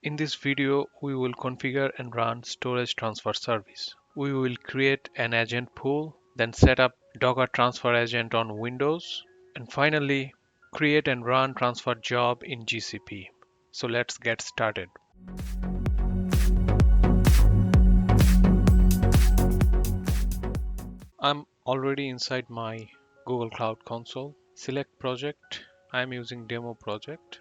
In this video, we will configure and run storage transfer service. We will create an agent pool, then set up Docker transfer agent on Windows, and finally create and run transfer job in GCP. So let's get started. I'm already inside my Google Cloud Console. Select project. I'm using demo project.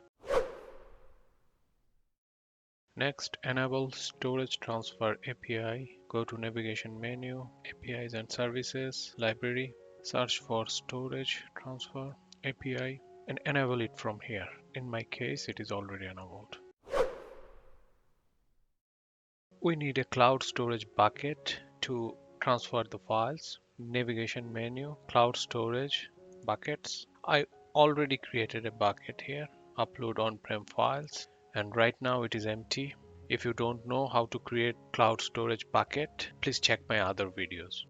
Next, enable Storage Transfer API. Go to navigation menu, APIs and Services, Library, search for Storage Transfer API and enable it from here. In my case, it is already enabled. We need a cloud storage bucket to transfer the files. Navigation menu, cloud storage, buckets. I already created a bucket here. Upload on-prem files, and right now it is empty. If you don't know how to create cloud storage bucket, please check my other videos.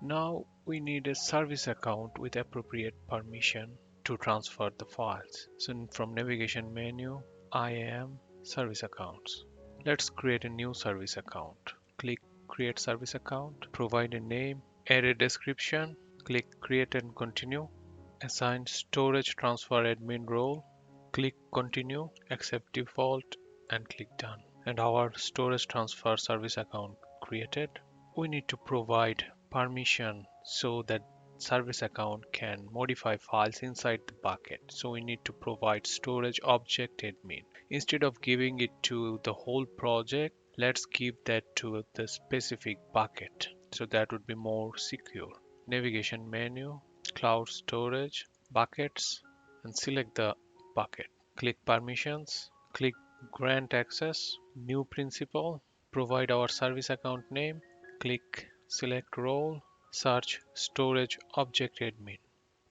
Now we need a service account with appropriate permission to transfer the files. So from navigation menu, IAM service accounts. Let's create a new service account. Click create service account, provide a name, add a description, click create and continue. Assign storage transfer admin role, click continue, accept default and click done. And our storage transfer service account created. We need to provide permission so that service account can modify files inside the bucket. So we need to provide storage object admin. Instead of giving it to the whole project, let's give that to the specific bucket. So that would be more secure. Navigation menu, cloud storage, buckets, and select the bucket. Click permissions, click grant access, new principal, provide our service account name, click select role, search storage object admin,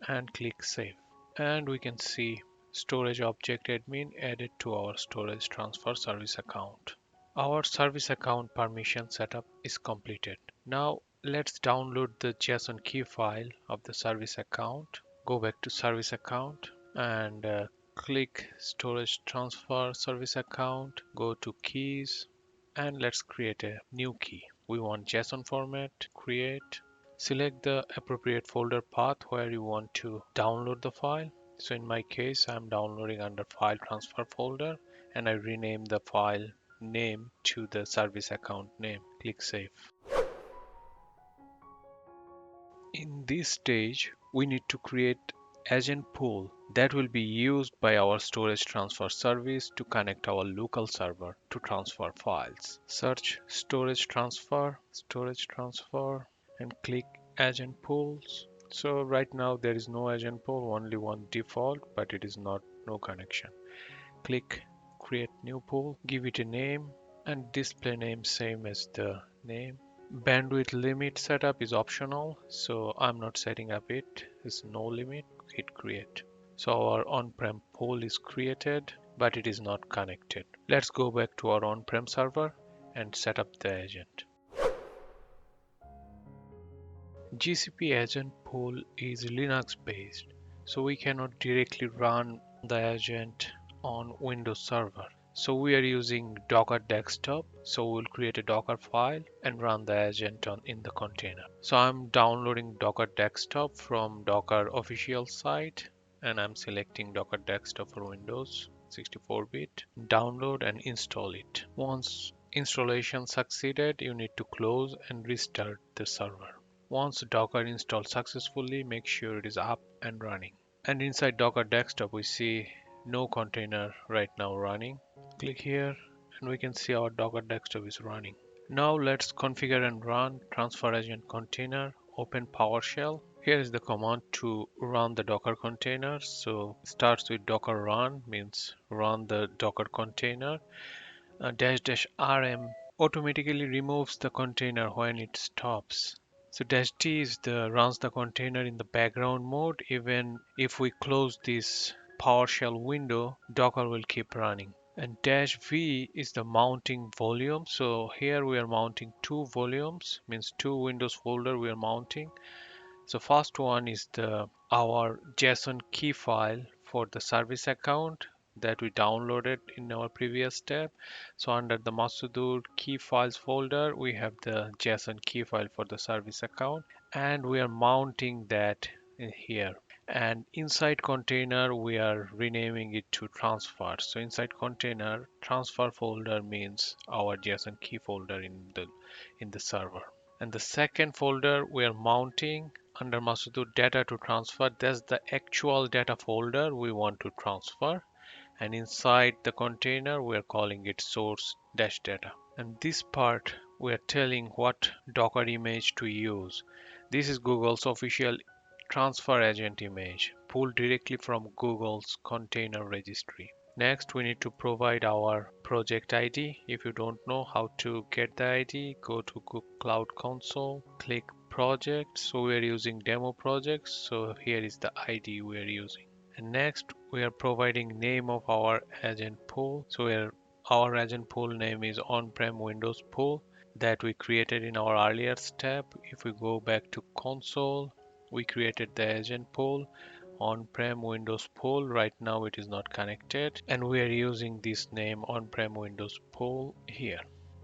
and click save. And we can see storage object admin added to our storage transfer service account. Our service account permission setup is completed. Now let's download the JSON key file of the service account. Go back to service account and click storage transfer service account. Go to keys and let's create a new key. We want JSON format, create. Select the appropriate folder path where you want to download the file. So in my case, I'm downloading under file transfer folder and I rename the file name to the service account name. Click save. In this stage, we need to create agent pool that will be used by our storage transfer service to connect our local server to transfer files. Search storage transfer, and click agent pools. So right now there is no agent pool, only one default, but it is not no connection. Click create new pool, give it a name and display name same as the name. Bandwidth limit setup is optional, so I'm not setting up it. It's no limit. Hit create. So our on-prem pool is created, but it is not connected. Let's go back to our on-prem server and set up the agent. GCP agent pool is Linux based, so we cannot directly run the agent on Windows server. So we are using Docker desktop. So we'll create a Docker file and run the agent in the container. So I'm downloading Docker desktop from Docker official site and I'm selecting Docker desktop for Windows 64-bit. Download and install it. Once installation succeeded, you need to close and restart the server. Once Docker installed successfully, make sure it is up and running. And inside Docker desktop, we see no container right now running. Click here and we can see our Docker desktop is running. Now let's configure and run transfer agent container. Open PowerShell. Here is the command to run the Docker container. So it starts with docker run, means run the Docker container. --rm automatically removes the container when it stops. So -d is runs the container in the background mode. Even if we close this PowerShell window, Docker will keep running. And -v is the mounting volume. So here we are mounting two volumes, means two Windows folder we are mounting. So first one is our JSON key file for the service account. that we downloaded in our previous step. So under the Masudur key files folder, we have the JSON key file for the service account, and we are mounting that in here. And inside container, we are renaming it to transfer. So inside container, transfer folder means our JSON key folder in the server. And the second folder we are mounting under Masudur data to transfer, that's the actual data folder we want to transfer. And inside the container, we are calling it source dash data. And this part, we are telling what Docker image to use. This is Google's official transfer agent image, pulled directly from Google's container registry. Next, we need to provide our project ID. If you don't know how to get the ID, go to Google Cloud Console, click project. So we are using demo projects. So here is the ID we are using. And next, we are providing name of our agent pool. So our agent pool name is On-Prem Windows Pool that we created in our earlier step. If we go back to console, we created the agent pool On-Prem Windows Pool. Right now it is not connected, and we are using this name On-Prem Windows Pool here.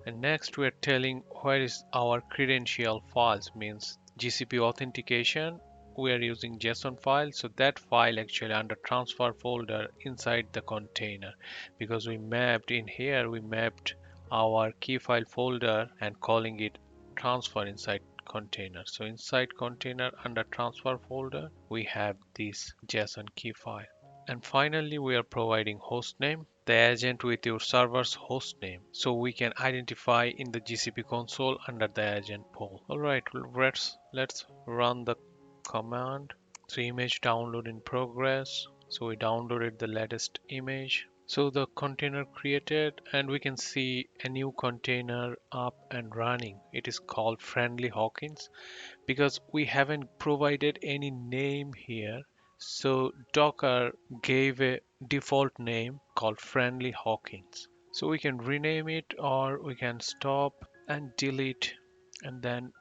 And next we are telling where is our credential files, means GCP authentication. We are using JSON file, so that file actually under transfer folder inside the container, because we mapped in here, we mapped our key file folder and calling it transfer inside container. So inside container under transfer folder, we have this JSON key file. And finally, we are providing hostname, the agent with your server's hostname, so we can identify in the GCP console under the agent pool. All right, let's run the command. So image download in progress. So we downloaded the latest image. So the container created, and we can see a new container up and running. It is called Friendly Hawkins because we haven't provided any name here. So Docker gave a default name called Friendly Hawkins. So we can rename it, or we can stop and delete and then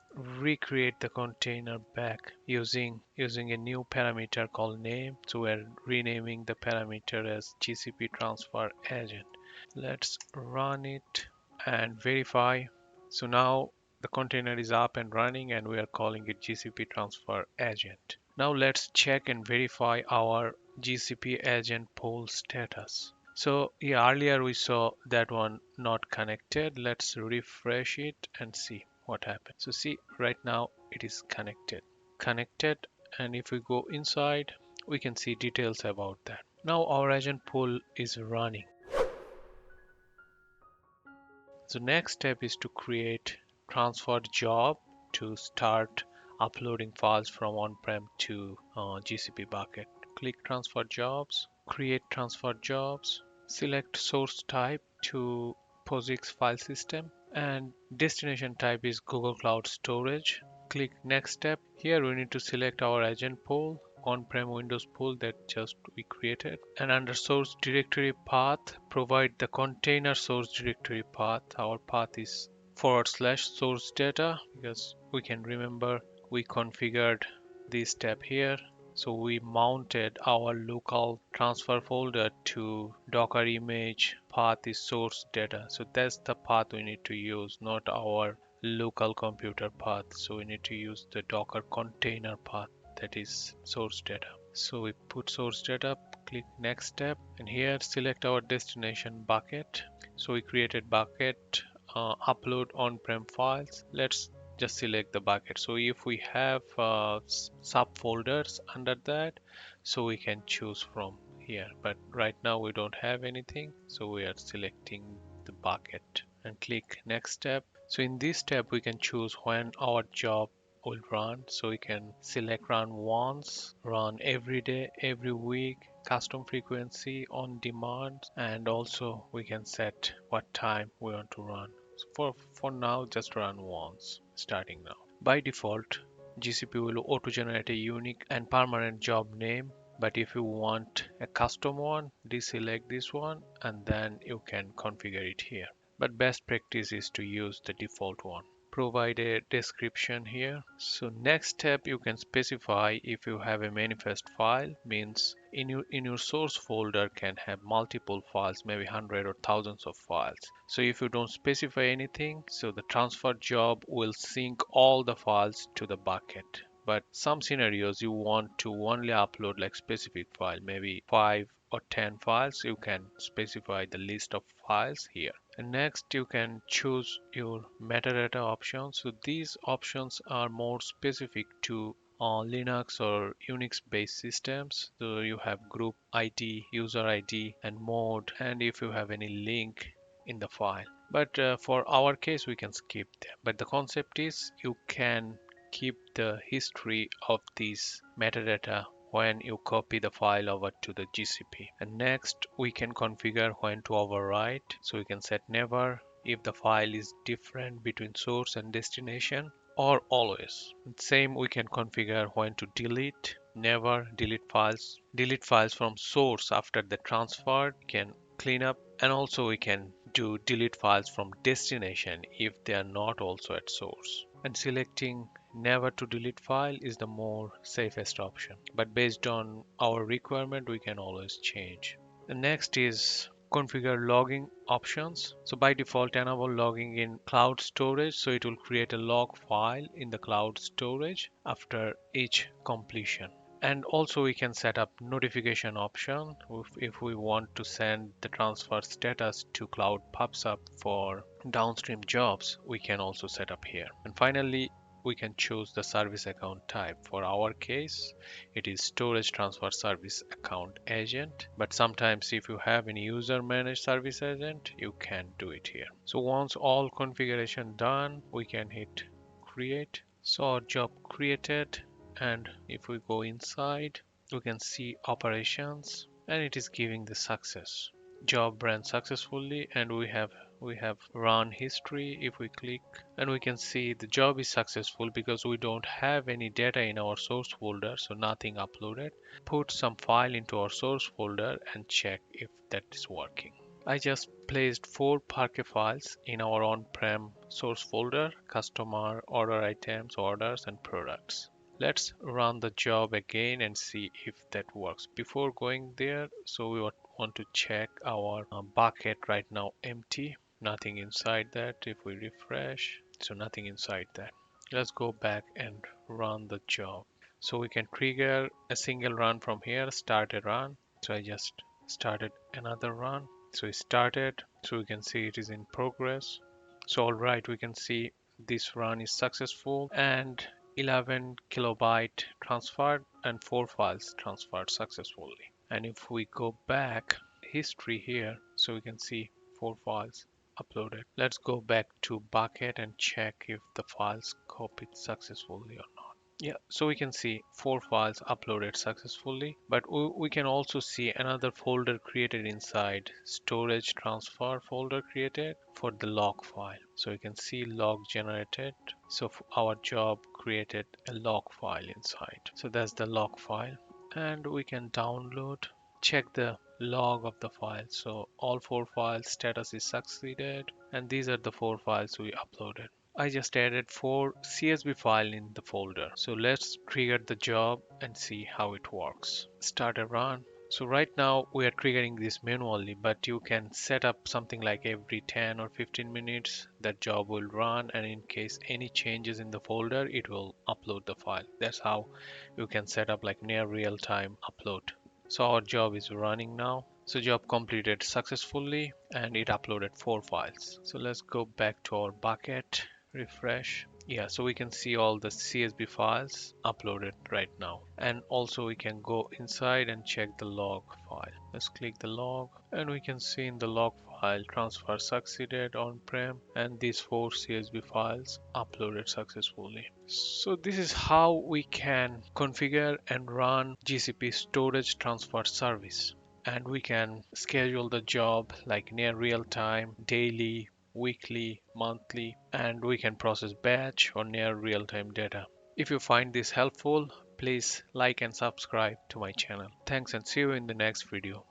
recreate the container back using a new parameter called name. So we're renaming the parameter as GCP transfer agent. Let's run it and verify. So now the container is up and running, and we are calling it GCP transfer agent. Now let's check and verify our GCP agent pool status. So yeah, earlier we saw that one not connected. Let's refresh it and see what happens. So see, right now it is connected, and if we go inside, we can see details about that. Now our agent pool is running. So next step is to create transfer job to start uploading files from on-prem to GCP bucket. Click transfer jobs, create transfer jobs, select source type to POSIX file system, and destination type is Google Cloud Storage. Click next step. Here we need to select our agent pool, on-prem Windows pool that just we created, and under source directory path provide the container source directory path. Our path is / source data, because we can remember we configured this step here. So we mounted our local transfer folder to Docker image path is source data. So that's the path we need to use, not our local computer path. So we need to use the Docker container path, that is source data. So we put source data, click next step, and here select our destination bucket. So we created bucket, upload on-prem files. Let's just select the bucket. So if we have subfolders under that, so we can choose from here, but right now we don't have anything, so we are selecting the bucket and click next step. So in this step we can choose when our job will run. So we can select run once, run every day, every week, custom frequency, on demand, and also we can set what time we want to run. So for now, just run once, starting now. By default, GCP will auto-generate a unique and permanent job name, but if you want a custom one, deselect this one and then you can configure it here. But best practice is to use the default one. provide a description here. So next step, you can specify if you have a manifest file, means in your source folder can have multiple files, maybe hundred or thousands of files. So if you don't specify anything, so the transfer job will sync all the files to the bucket. But some scenarios you want to only upload like specific file, maybe 5 or 10 files, you can specify the list of files here. And next you can choose your metadata options. So these options are more specific to Linux or Unix based systems. So you have group ID, user ID and mode, and if you have any link in the file. But for our case we can skip them. But the concept is you can keep the history of these metadata when you copy the file over to the GCP. And next we can configure when to overwrite. So we can set never if the file is different between source and destination, or always. Same, we can configure when to delete, never delete files from source after the transfer, can clean up, and also we can do delete files from destination if they are not also at source. And selecting never to delete file is the more safest option, but based on our requirement we can always change. The next is configure logging options. So by default enable logging in cloud storage, so it will create a log file in the cloud storage after each completion. And also we can set up notification option if we want to send the transfer status to cloud pops up for downstream jobs, we can also set up here. And finally we can choose the service account type. For our case it is storage transfer service account agent, but sometimes if you have any user managed service agent you can do it here. So once all configuration done, we can hit create. So our job created, and if we go inside we can see operations and it is giving the success. Job ran successfully, and we have run history. If we click, and we can see the job is successful because we don't have any data in our source folder, so nothing uploaded. Put some file into our source folder and check if that is working. I just placed 4 Parquet files in our on-prem source folder: customer, order items, orders and products. Let's run the job again and see if that works. Before going there, so we want to check our bucket. Right now empty, nothing inside that. If we refresh, so nothing inside that. Let's go back and run the job. So we can trigger a single run from here, start a run. So I just started another run. So it started, so we can see it is in progress. So all right, we can see this run is successful and 11 kilobyte transferred and 4 files transferred successfully. And if we go back history here, so we can see 4 files uploaded. Let's go back to bucket and check if the files copied successfully or not. Yeah, so we can see 4 files uploaded successfully, but we can also see another folder created inside, storage transfer folder created for the log file. So you can see log generated. So our job created a log file inside. So that's the log file, and we can download, check the log of the file. So all 4 files status is succeeded, and these are the 4 files we uploaded. I just added 4 CSV file in the folder. So let's trigger the job and see how it works. Start a run. So right now we are triggering this manually, but you can set up something like every 10 or 15 minutes that job will run, and in case any changes in the folder it will upload the file. That's how you can set up like near real-time upload. So our job is running now. So job completed successfully and it uploaded 4 files. So let's go back to our bucket, refresh. Yeah, so we can see all the CSV files uploaded right now. And also we can go inside and check the log file. Let's click the log, and we can see in the log file transfer succeeded on-prem, and these 4 CSV files uploaded successfully. So this is how we can configure and run GCP Storage Transfer Service. And we can schedule the job like near real time, daily, weekly, monthly, and we can process batch or near real-time data. If you find this helpful, please like and subscribe to my channel. Thanks, and see you in the next video.